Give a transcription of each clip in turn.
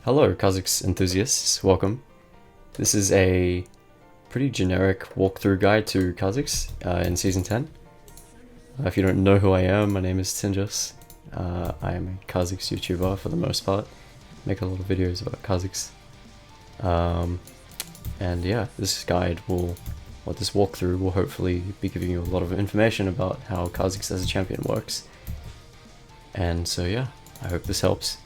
Hello, Kha'Zix enthusiasts, welcome. This is a pretty generic walkthrough guide to Kha'Zix in Season 10. If you don't know who I am, my name is Tinjus. I am a Kha'Zix YouTuber for the most part. Make a lot of videos about Kha'Zix. And yeah, this walkthrough will hopefully be giving you a lot of information about how Kha'Zix as a champion works. And so yeah, I hope this helps.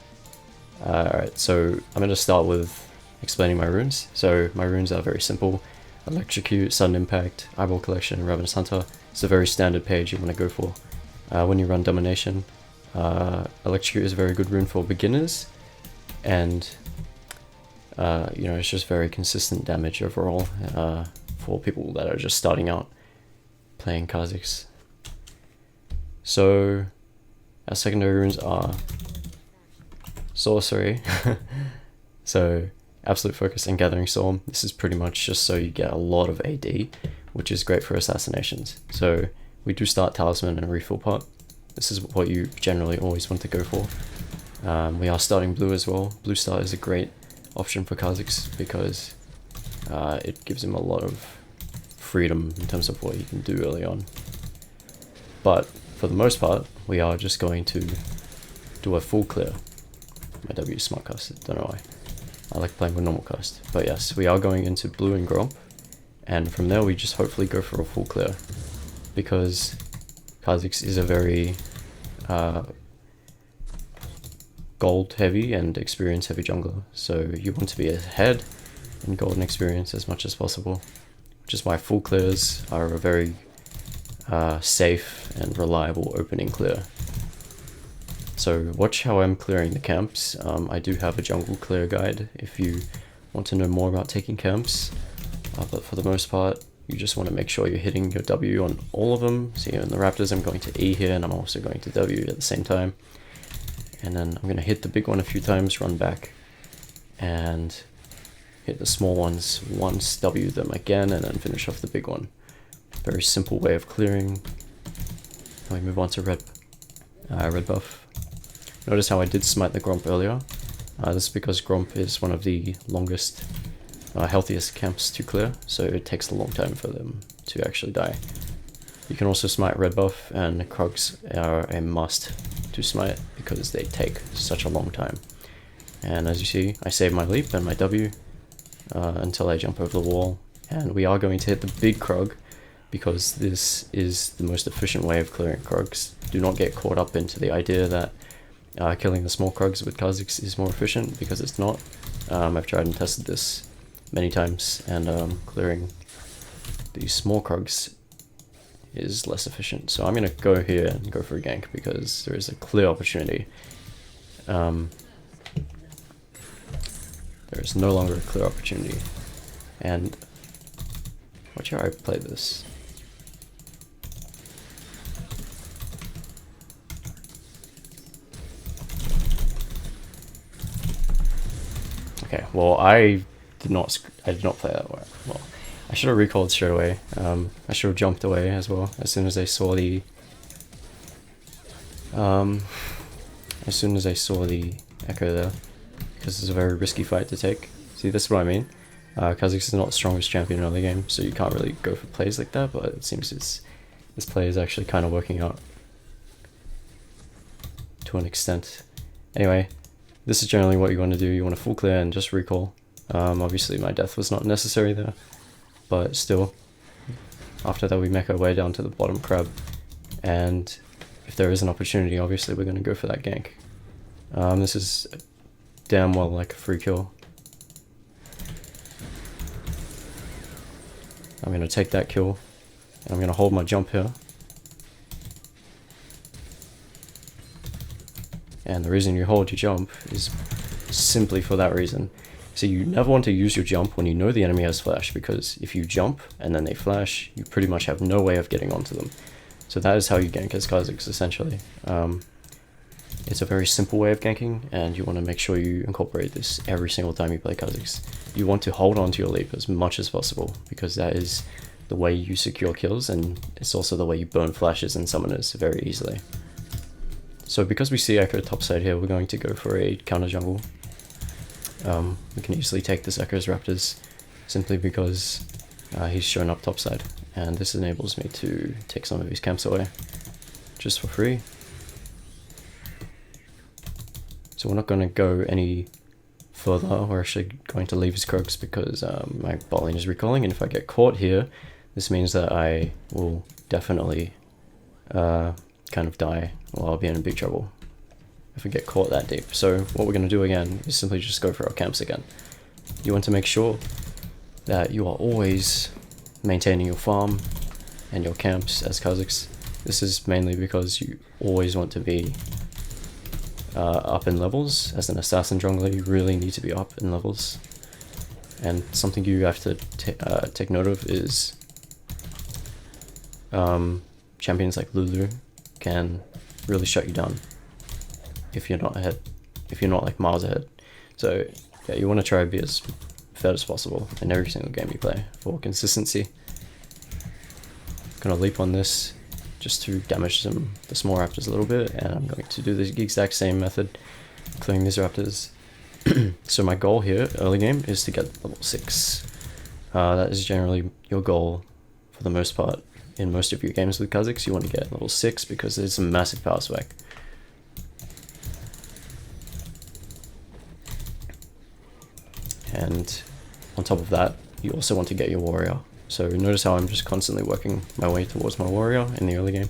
Alright, so I'm going to start with explaining my runes. So my runes are very simple. Electrocute, Sudden Impact, Eyeball Collection, Ravenous Hunter. It's a very standard page you want to go for. When you run Domination, Electrocute is a very good rune for beginners, and you know, it's just very consistent damage overall for people that are just starting out playing Kha'Zix. So our secondary runes are Sorcery, so Absolute Focus and Gathering Storm. This is pretty much just so you get a lot of AD, which is great for assassinations. So we do start Talisman and Refill Pot. This is what you generally always want to go for. We are starting Blue as well. Blue Star is a great option for Kha'Zix because it gives him a lot of freedom in terms of what he can do early on. But for the most part, we are just going to do a full clear. My W is smart cast, don't know why. I like playing with normal cast. But yes, we are going into Blue and Gromp, and from there we just hopefully go for a full clear, because Kha'Zix is a very gold heavy and experience heavy jungler, so you want to be ahead in gold and experience as much as possible, which is why full clears are a very safe and reliable opening clear. So watch how I'm clearing the camps. I do have a jungle clear guide if you want to know more about taking camps, but for the most part you just want to make sure you're hitting your W on all of them. So in the Raptors I'm going to E here, and I'm also going to W at the same time, and then I'm going to hit the big one a few times, run back and hit the small ones once, W them again, and then finish off the big one. Very simple way of clearing. Now we move on to red buff. Notice how I did smite the Gromp earlier. This is because Gromp is one of the longest, healthiest camps to clear, so it takes a long time for them to actually die. You can also smite red buff, and Krugs are a must to smite because they take such a long time. And as you see, I save my leap and my W until I jump over the wall, and we are going to hit the big Krug because this is the most efficient way of clearing Krugs. Do not get caught up into the idea that killing the small Krugs with Kha'Zix is more efficient, because it's not. I've tried and tested this many times, and clearing these small Krugs is less efficient. So I'm going to go here and go for a gank because there is a clear opportunity. There is no longer a clear opportunity. And watch how I play this. Okay, well I did not play that well. I should have recalled straight away. I should have jumped away as well as soon as I saw the echo there, because it's a very risky fight to take. See, this is what I mean. Kha'Zix is not the strongest champion in early game, so you can't really go for plays like that, but it seems this play is actually kind of working out to an extent. Anyway, this is generally what you want to do. You want to full clear and just recall. Obviously my death was not necessary there, but still, after that we make our way down to the bottom crab, and if there is an opportunity, obviously we're going to go for that gank. This is damn well like a free kill. I'm going to take that kill, and I'm going to hold my jump here. And the reason you hold your jump is simply for that reason. So you never want to use your jump when you know the enemy has flash, because if you jump and then they flash, you pretty much have no way of getting onto them. So that is how you gank as Kha'Zix, essentially. It's a very simple way of ganking, and you want to make sure you incorporate this every single time you play Kha'Zix. You want to hold on to your leap as much as possible, because that is the way you secure kills, and it's also the way you burn flashes and summoners very easily. So because we see Echo topside here, we're going to go for a counter jungle. we can easily take this Echo's Raptors simply because he's shown up topside, and this enables me to take some of his camps away just for free. So we're not going to go any further. We're actually going to leave his croaks because my bot lane is recalling, and if I get caught here, this means that I will definitely kind of die, or I'll be in big trouble if we get caught that deep. So what we're going to do again is simply just go for our camps again. You want to make sure that you are always maintaining your farm and your camps as Kha'Zix. This is mainly because you always want to be up in levels. As an assassin jungler, you really need to be up in levels. And something you have to take note of is champions like Lulu can really shut you down if you're not ahead, if you're not like miles ahead. So yeah, you want to try to be as fed as possible in every single game you play for consistency. Gonna leap on this just to damage the small raptors a little bit, and I'm going to do the exact same method, clearing these raptors. So my goal here early game is to get level 6. That is generally your goal for the most part in most of your games with Kha'Zix. You want to get level 6 because there's a massive power spike. And on top of that, you also want to get your warrior. So notice how I'm just constantly working my way towards my warrior in the early game.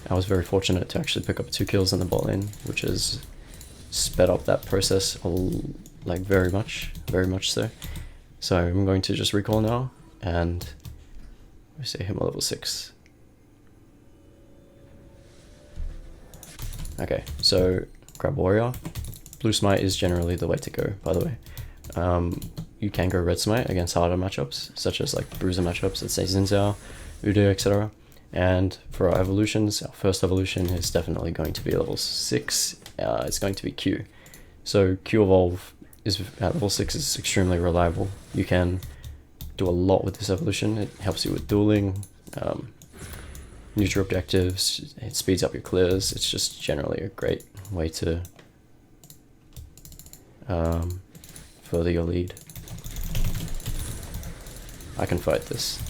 I was very fortunate to actually pick up 2 kills in the bot lane, which has sped up that process like very much so. So I'm going to just recall now, and we say him a level 6. Okay, so grab warrior. Blue smite is generally the way to go, by the way. You can go red smite against harder matchups, such as like bruiser matchups, let's say Xin, Udyr, etc. And for our evolutions, our first evolution is definitely going to be level 6. It's going to be Q. So Q evolve is at level 6 is extremely reliable. You can do a lot with this evolution. It helps you with dueling, neutral objectives, it speeds up your clears. It's just generally a great way to further your lead. I can fight this.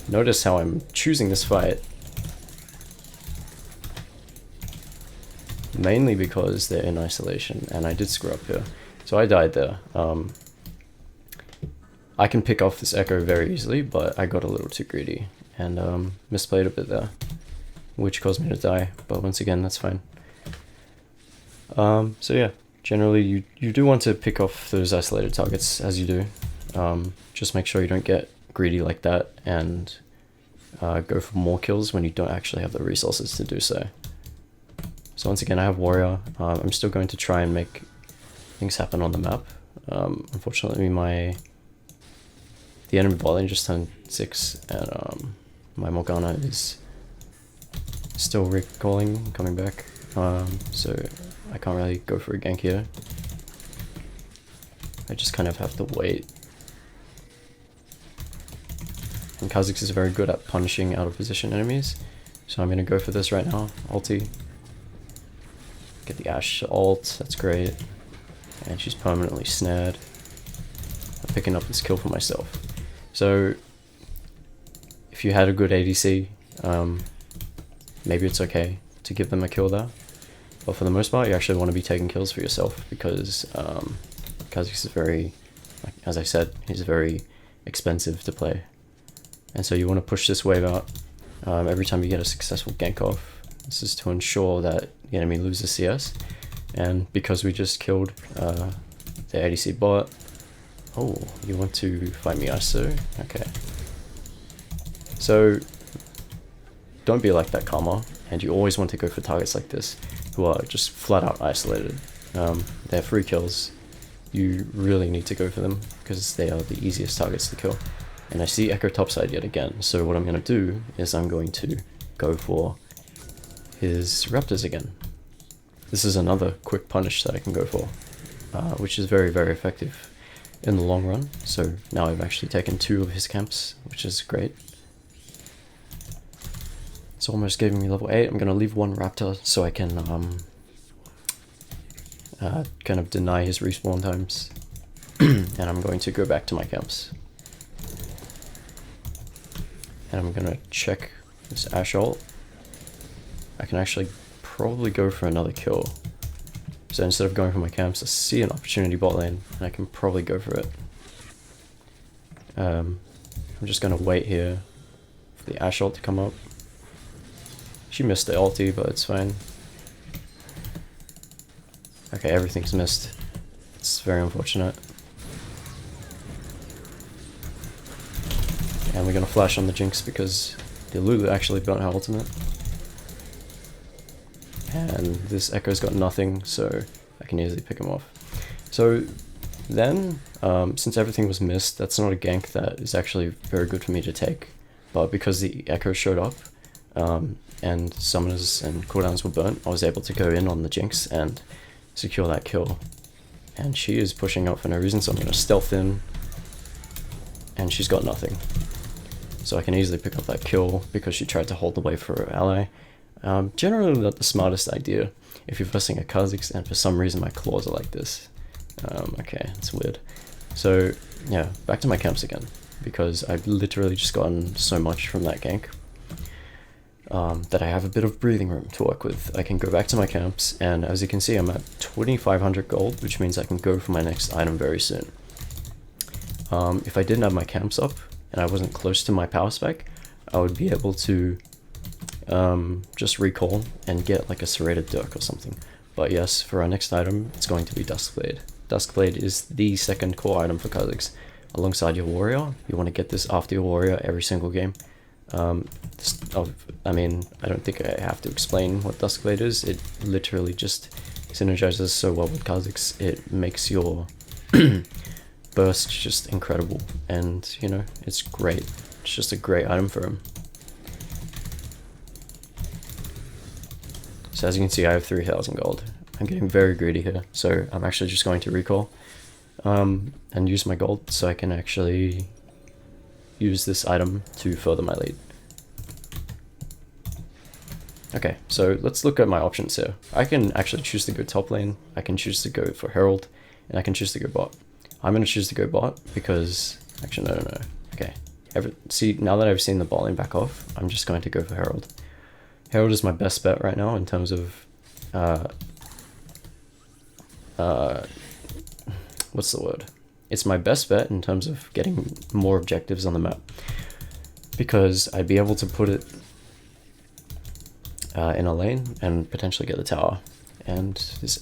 Notice how I'm choosing this fight mainly because they're in isolation, and I did screw up here. So I died there. I can pick off this Echo very easily, but I got a little too greedy and misplayed a bit there, which caused me to die, but once again, that's fine. So yeah, generally you do want to pick off those isolated targets as you do. Just make sure you don't get greedy like that and go for more kills when you don't actually have the resources to do so. So once again, I have warrior. I'm still going to try and make things happen on the map. Unfortunately, the enemy bot lane just turned 6, and my Morgana is still recalling, coming back. So I can't really go for a gank here. I just kind of have to wait. And Kha'Zix is very good at punishing out of position enemies, so I'm going to go for this right now. Ulti. Get the Ashe ult, that's great. And she's permanently snared. I'm picking up this kill for myself. So, if you had a good ADC, maybe it's okay to give them a kill there. But for the most part, you actually want to be taking kills for yourself, because Kha'Zix is very, like, as I said, he's very expensive to play. And so you want to push this wave out every time you get a successful gank off. This is to ensure that the enemy loses CS. And because we just killed the ADC bot, oh, you want to fight me ISO? Okay. So don't be like that, Karma, and you always want to go for targets like this, who are just flat out isolated. They have free kills. You really need to go for them, because they are the easiest targets to kill. And I see Echo topside yet again, so what I'm going to do is I'm going to go for his raptors again. This is another quick punish that I can go for, which is very, very effective in the long run. So now I've actually taken 2 of his camps, which is great. It's almost giving me level 8. I'm going to leave 1 raptor so I can kind of deny his respawn times. And I'm going to go back to my camps. And I'm gonna check this Ash ult. I can actually probably go for another kill. So instead of going for my camps, I see an opportunity bot lane, and I can probably go for it. I'm just gonna wait here for the Ash ult to come up. She missed the ulti, but it's fine. Okay, everything's missed. It's very unfortunate. And we're gonna flash on the Jinx because the Lulu actually burnt her ultimate. And this Echo's got nothing, so I can easily pick him off. So then, since everything was missed, that's not a gank that is actually very good for me to take. But because the Echo showed up, and summoners and cooldowns were burnt, I was able to go in on the Jinx and secure that kill. And she is pushing up for no reason, so I'm gonna stealth in, and she's got nothing. So I can easily pick up that kill because she tried to hold the wave for her ally. Generally not the smartest idea if you're versing a Kha'Zix, and for some reason my claws are like this. Okay, it's weird. So yeah, back to my camps again, because I've literally just gotten so much from that gank that I have a bit of breathing room to work with. I can go back to my camps, and as you can see, I'm at 2,500 gold, which means I can go for my next item very soon. If I didn't have my camps up, and I wasn't close to my power spec, I would be able to just recall and get like a serrated dirk or something. But yes, for our next item, it's going to be Duskblade. Duskblade is the second core item for Kha'Zix, alongside your warrior. You want to get this after your warrior every single game. I mean, I don't think I have to explain what Duskblade is. It literally just synergizes so well with Kha'Zix. It makes your burst just incredible, and you know, it's great. It's just a great item for him. So as you can see, I have 3,000 gold. I'm getting very greedy here, so I'm actually just going to recall and use my gold so I can actually use this item to further my lead. Okay, so let's look at my options here. I can actually choose to go top lane, I can choose to go for Herald, and I can choose to go bot. I'm going to choose to go bot because... Actually, no. Okay. See, now that I've seen the bot lane back off, I'm just going to go for Herald. Herald is my best bet right now in terms of... what's the word? It's my best bet in terms of getting more objectives on the map. Because I'd be able to put it in a lane and potentially get the tower. And this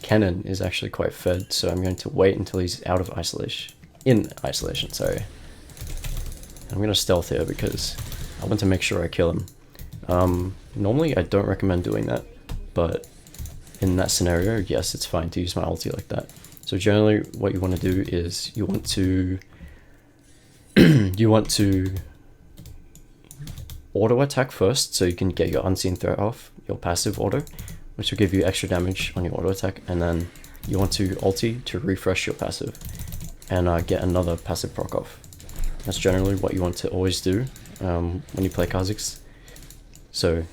Cannon is actually quite fed, so I'm going to wait until he's out of isolation. In isolation, sorry. I'm going to stealth here because I want to make sure I kill him. Normally I don't recommend doing that, but in that scenario, yes, it's fine to use my ulti like that. So generally what you want to do is you want to auto attack first, so you can get your unseen threat off, your passive auto, which will give you extra damage on your auto attack, and then you want to ulti to refresh your passive and get another passive proc off. That's generally what you want to always do when you play Kha'Zix. So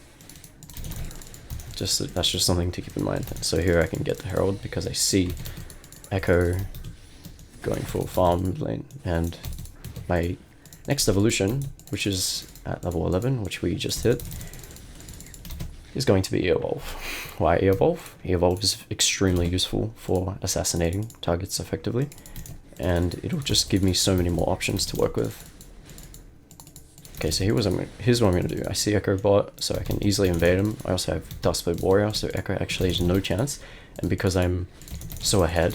that's just something to keep in mind. So here I can get the Herald because I see Echo going full farm lane, and my next evolution, which is at level 11, which we just hit, is going to be Evolve. Why Evolve? Evolve is extremely useful for assassinating targets effectively, and it'll just give me so many more options to work with. Okay, so here's what I'm going to do. I see Echo bot, so I can easily invade him. I also have Duskblade Warrior, so Echo actually has no chance, and because I'm so ahead,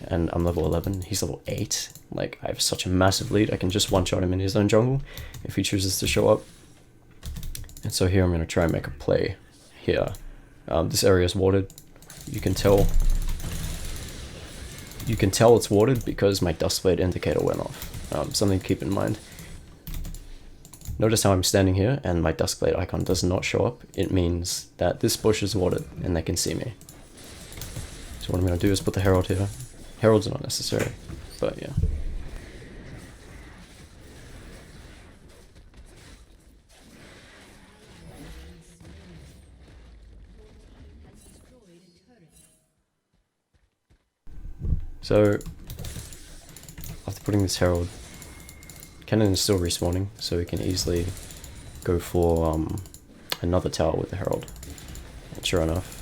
and I'm level 11, he's level 8, like I have such a massive lead, I can just one-shot him in his own jungle if he chooses to show up. And so here I'm going to try and make a play here. This area is warded. You can tell it's warded because my Duskblade indicator went off. Something to keep in mind. Notice how I'm standing here and my Duskblade icon does not show up. It means that this bush is warded and they can see me. So what I'm going to do is put the Herald here. Herald's not necessary, but yeah. So after putting this Herald, Cannon is still respawning, so we can easily go for another tower with the Herald. And sure enough,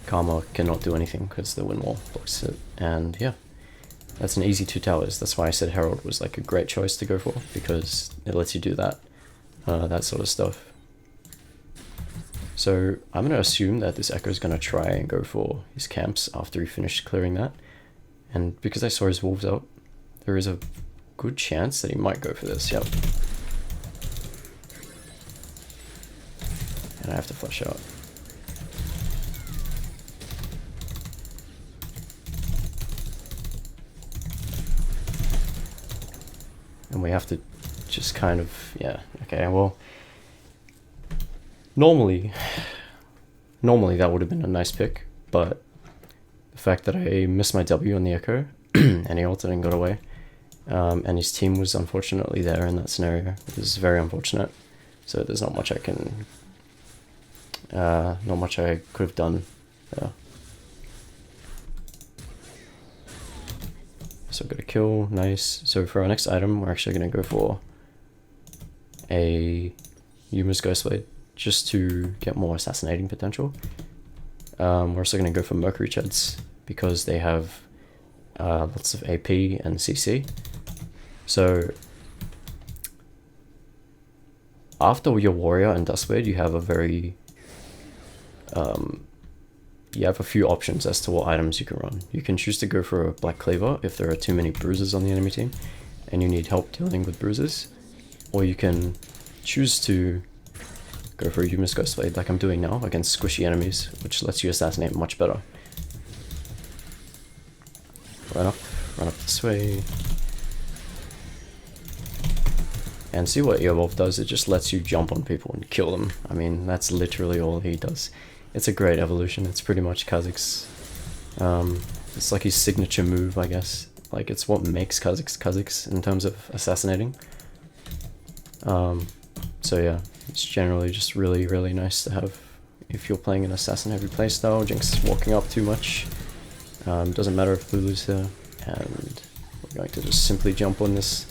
Karma cannot do anything because the wind wall blocks it. And yeah, that's an easy 2 towers. That's why I said Herald was like a great choice to go for, because it lets you do that, that sort of stuff. So I'm going to assume that this Echo is going to try and go for his camps after he finished clearing that. And because I saw his wolves out, there is a good chance that he might go for this, yep. And I have to flush out. And we have to just kind of, yeah, okay, well, normally that would have been a nice pick, but the fact that I missed my W on the Echo, and he ulted and got away, and his team was unfortunately there in that scenario, it was very unfortunate, so there's not much I can, not much I could have done there. So got a kill, nice. So for our next item, we're actually going to go for a Yuma's Ghostblade, just to get more assassinating potential. We're also going to go for Mercury Cheds, because they have lots of AP and CC. So after your Warrior and Duskblade, you have a very you have a few options as to what items you can run. You can choose to go for a Black Cleaver if there are too many bruises on the enemy team and you need help dealing with bruises, or you can choose to go for a Yuma's Ghostblade like I'm doing now against squishy enemies, which lets you assassinate much better. Run up this way. And see what Earwolf does, it just lets you jump on people and kill them. I mean, that's literally all he does. It's a great evolution. It's pretty much Kha'Zix. It's like his signature move, I guess. Like, it's what makes Kha'Zix in terms of assassinating. So yeah, it's generally just really, really nice to have if you're playing an assassin heavy playstyle. Jinx is walking up too much. Doesn't matter if Lulu's there. And we're going to just simply jump on this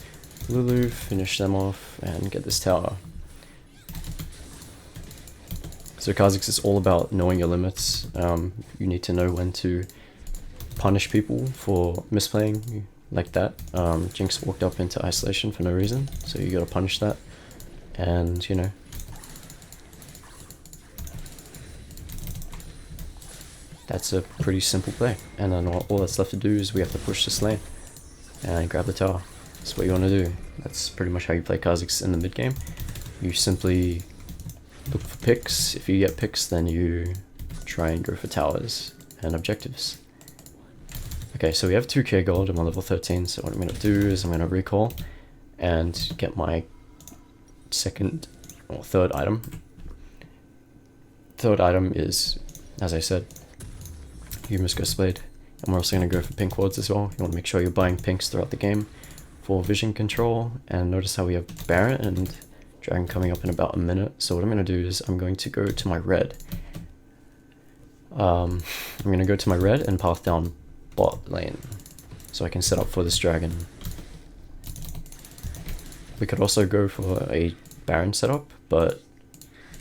Lulu, finish them off, and get this tower. So Kha'Zix is all about knowing your limits. You need to know when to punish people for misplaying like that. Jinx walked up into isolation for no reason, so you gotta punish that. And, you know, that's a pretty simple play. And then all that's left to do is we have to push this lane and grab the tower. That's what you want to do. That's pretty much how you play Kha'Zix in the mid game. You simply look for picks. If you get picks, then you try and go for towers and objectives. Okay, so we have 2k gold. I'm on level 13, so what I'm going to do is I'm going to recall and get my second or third item. Third item is, as I said, Yuma's Ghostblade. And we're also going to go for pink wards as well. You want to make sure you're buying pinks throughout the game for vision control. And notice how we have Baron and Dragon coming up in about a minute. So what I'm going to do is I'm going to go to my red. I'm going to go to my red and path down bot lane so I can set up for this dragon. We could also go for a Baron setup, but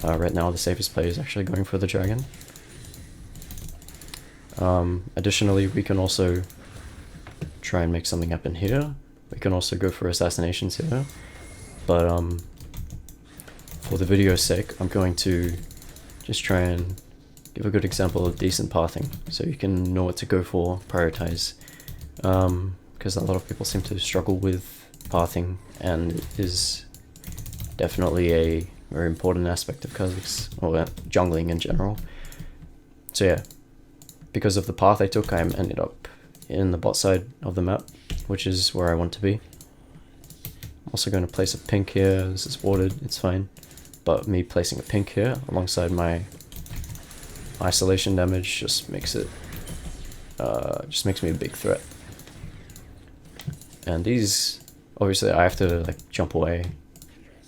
right now the safest play is actually going for the dragon. Additionally, we can also try and make something happen here. We can also go for assassinations here, but for the video's sake, I'm going to just try and give a good example of decent pathing, so you can know what to go for, prioritize, because a lot of people seem to struggle with pathing, and it is definitely a very important aspect of Kha'Zix, or jungling in general. So yeah, because of the path I took, I ended up in the bot side of the map, which is where I want to be. I'm also going to place a pink here. This is warded, it's fine. But me placing a pink here alongside my isolation damage just makes it, just makes me a big threat. And these, obviously I have to like jump away.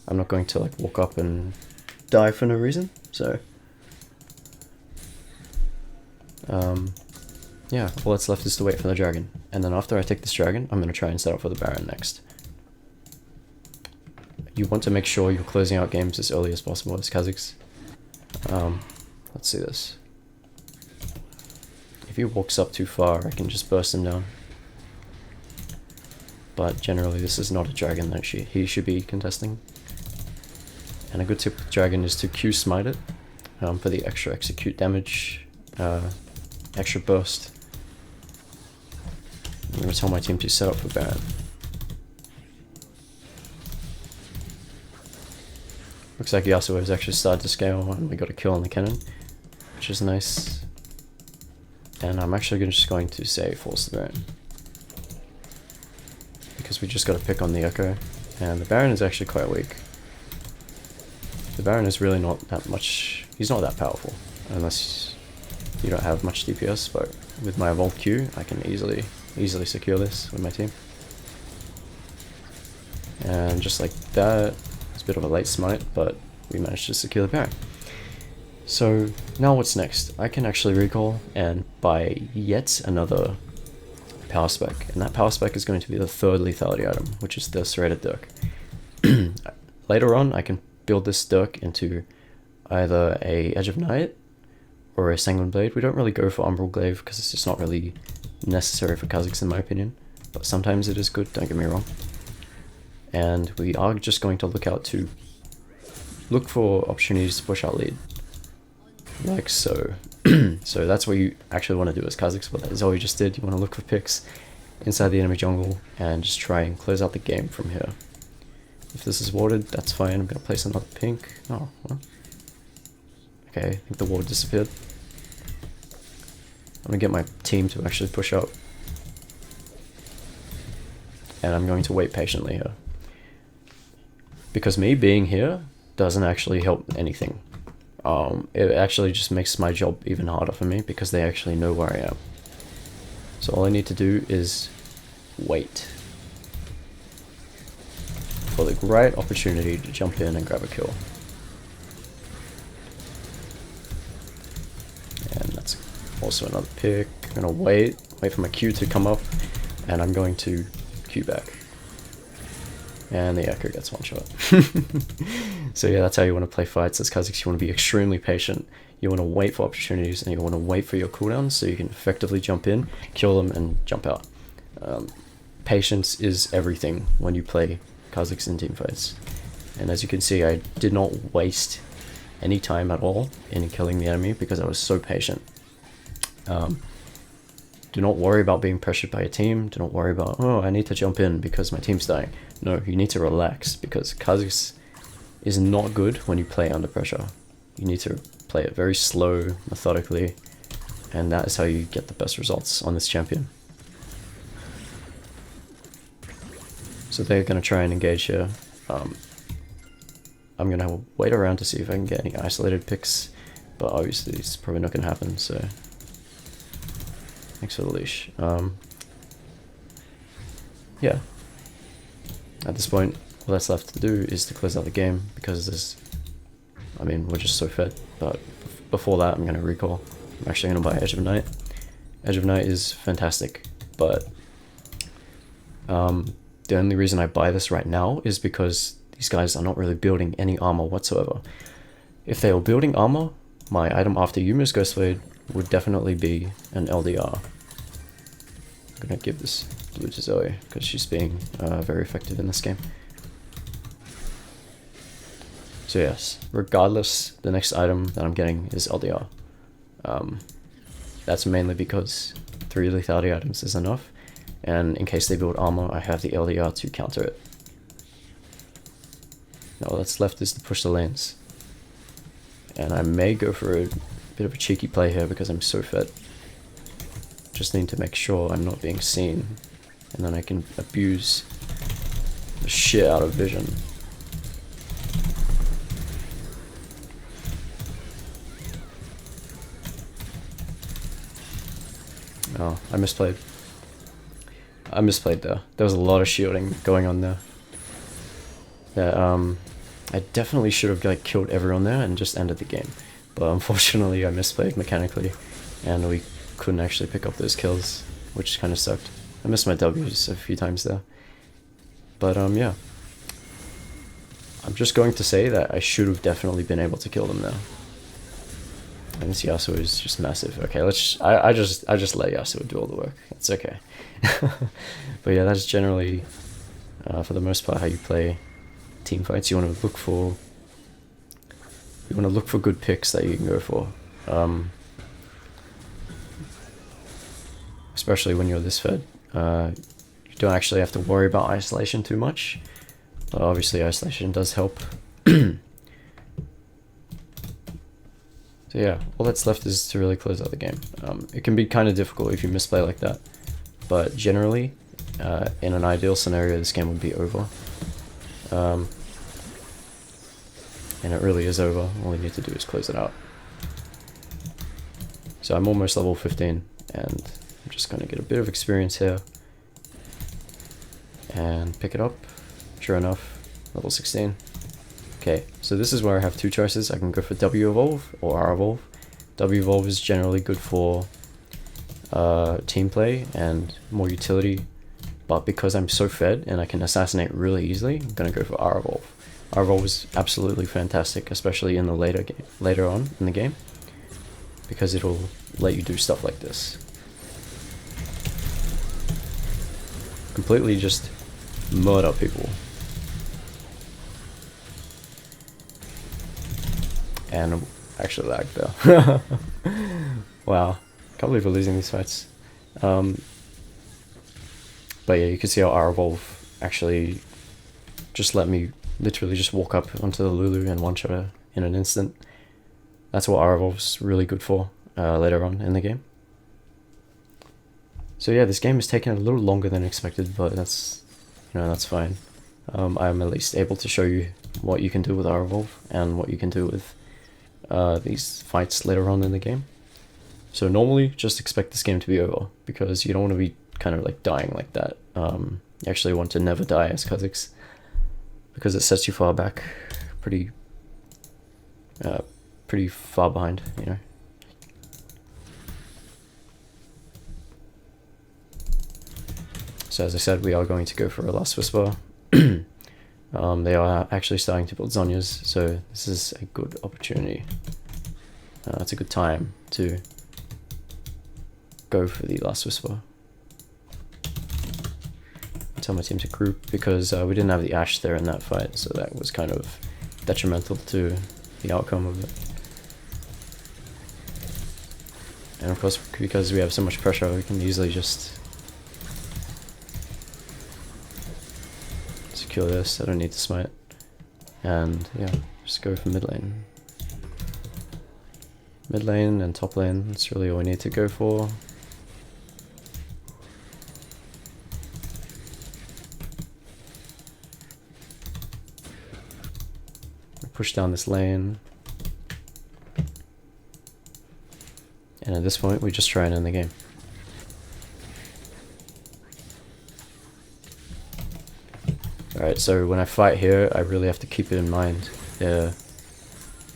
I'm not going to like walk up and die for no reason, so yeah, all that's left is to wait for the dragon. And then after I take this dragon, I'm going to try and set up for the Baron next. You want to make sure you're closing out games as early as possible as Kha'Zix. Let's see this. If he walks up too far, I can just burst him down. But generally this is not a dragon that he should be contesting. And a good tip with dragon is to Q smite it for the extra execute damage, extra burst. I'm going to tell my team to set up for Baron. Looks like Yasuo has actually started to scale and we got a kill on the cannon, which is nice. And I'm actually just going to say force the Baron, because we just got to pick on the Echo, and the Baron is actually quite weak. The Baron is really not that much, he's not that powerful, unless you don't have much DPS, but with my Evolved Q, I can easily secure this with my team. And just like that, it's a bit of a late smite, but we managed to secure the Baron. So now what's next? I can actually recall and buy yet another power spec, and that power spec is going to be the third lethality item, which is the Serrated Dirk. Later on, I can build this Dirk into either a Edge of Night or a Sanguine Blade. We don't really go for Umbral Glaive because it's just not really necessary for Kha'Zix in my opinion, but sometimes it is good, don't get me wrong. And we are just going to look for opportunities to push our lead, like so. So that's what you actually want to do as Kha'Zix, but that is all you just did. You want to look for picks inside the enemy jungle and just try and close out the game from here. If this is warded, that's fine. I'm going to place another pink. Oh, well. Okay, I think the ward disappeared. I'm going to get my team to actually push up. And I'm going to wait patiently here, because me being here doesn't actually help anything. It actually just makes my job even harder for me, because they actually know where I am. So all I need to do is wait for the right opportunity to jump in and grab a kill. And that's also another pick. I'm gonna wait for my Q to come up, and I'm going to Q back. And the Echo gets one shot. So yeah, that's how you want to play fights as Kha'Zix. You want to be extremely patient. You want to wait for opportunities, and you want to wait for your cooldowns so you can effectively jump in, kill them, and jump out. Patience is everything when you play Kha'Zix in team fights. And as you can see, I did not waste any time at all in killing the enemy because I was so patient. Do not worry about being pressured by a team. Do not worry about, oh, I need to jump in because my team's dying. No, you need to relax, because Kha'Zix is not good when you play under pressure. You need to play it very slow, methodically, and that is how you get the best results on this champion. So they're going to try and engage here. I'm going to wait around to see if I can get any isolated picks, but obviously it's probably not going to happen, so thanks for the leash. Yeah. At this point, all that's left to do is to close out the game, because we're just so fed. But before that, I'm going to recall. I'm actually going to buy Edge of Night. Edge of Night is fantastic, but the only reason I buy this right now is because these guys are not really building any armor whatsoever. If they were building armor, my item after Yuma's Ghostblade would definitely be an LDR. I'm going to give this blue to Zoe, because she's being very effective in this game. So yes, regardless, the next item that I'm getting is LDR. That's mainly because 3 lethality items is enough, and in case they build armor, I have the LDR to counter it. Now all that's left is to push the lanes. And I may go for a bit of a cheeky play here because I'm so fed. Just need to make sure I'm not being seen, and then I can abuse the shit out of vision. Oh, I misplayed. I misplayed there. There was a lot of shielding going on there. Yeah, I definitely should have killed everyone there and just ended the game. But unfortunately I misplayed mechanically, and we couldn't actually pick up those kills, which kind of sucked. I missed my W's a few times there. But yeah. I'm just going to say that I should have definitely been able to kill them there. And this Yasuo is just massive. Okay, I just let Yasuo do all the work. It's okay. But yeah, that's generally for the most part how you play team fights. You want to look for good picks that you can go for. Especially when you're this fed. You don't actually have to worry about isolation too much. But obviously isolation does help. So yeah, all that's left is to really close out the game. It can be kind of difficult if you misplay like that. But generally, in an ideal scenario, this game would be over. And it really is over. All you need to do is close it out. So I'm almost level 15, and I'm just going to get a bit of experience here. And pick it up. Sure enough, level 16. Okay, so this is where I have two choices. I can go for W evolve or R evolve. W evolve is generally good for team play and more utility, but because I'm so fed and I can assassinate really easily, I'm gonna go for R evolve. R evolve is absolutely fantastic, especially in the later on in the game, because it'll let you do stuff like this. Completely just murder people. And actually lagged there. Wow, can't believe we're losing these fights. But yeah, you can see how R evolve actually just let me literally just walk up onto the Lulu and one-shot her in an instant. That's what R evolve's really good for later on in the game. So yeah, this game has taken a little longer than expected, but that's fine. I'm at least able to show you what you can do with R evolve and what you can do with these fights later on in the game. So normally just expect this game to be over, because you don't want to be kind of like dying like that. You actually want to never die as Kha'Zix, because it sets you far back, pretty far behind, you know. So as I said, we are going to go for a Last Whisper. They are actually starting to build Zhonya's, so this is a good opportunity. It's a good time to go for the Last Whisper. Tell my team to group, because we didn't have the Ashe there in that fight, so that was kind of detrimental to the outcome of it. And of course, because we have so much pressure, we can easily just secure this. I don't need to smite. And yeah, just go for mid lane. Mid lane and top lane, that's really all we need to go for. Push down this lane. And at this point, we just try and end the game. Alright, so when I fight here, I really have to keep it in mind, their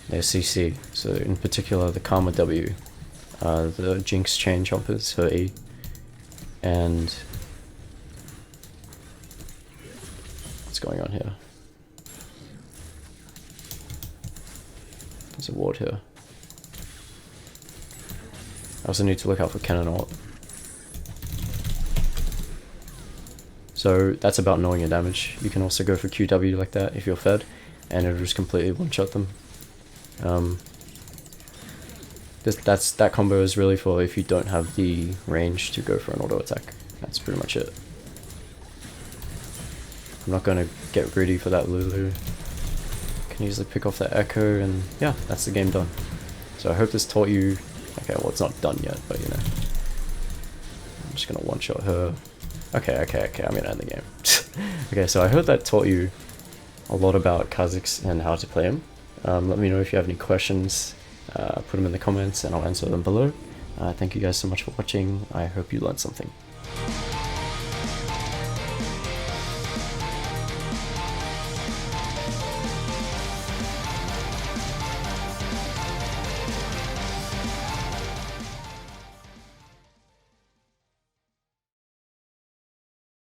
CC. So in particular, the Karma W, the Jinx chain chompers, her E, and what's going on here? There's a ward here. I also need to look out for cannon ult. So that's about knowing your damage. You can also go for QW like that if you're fed, and it'll just completely one-shot them. That combo is really for if you don't have the range to go for an auto attack. That's pretty much it. I'm not going to get greedy for that Lulu. Can easily pick off that Echo, and yeah, that's the game done. So I hope this taught you. Okay, well, it's not done yet, but you know, I'm just gonna one-shot her. Okay, I'm gonna end the game. Okay, so I hope that taught you a lot about Kha'Zix and how to play him. Let me know if you have any questions. Put them in the comments and I'll answer them below. Thank you guys so much for watching. I hope you learned something.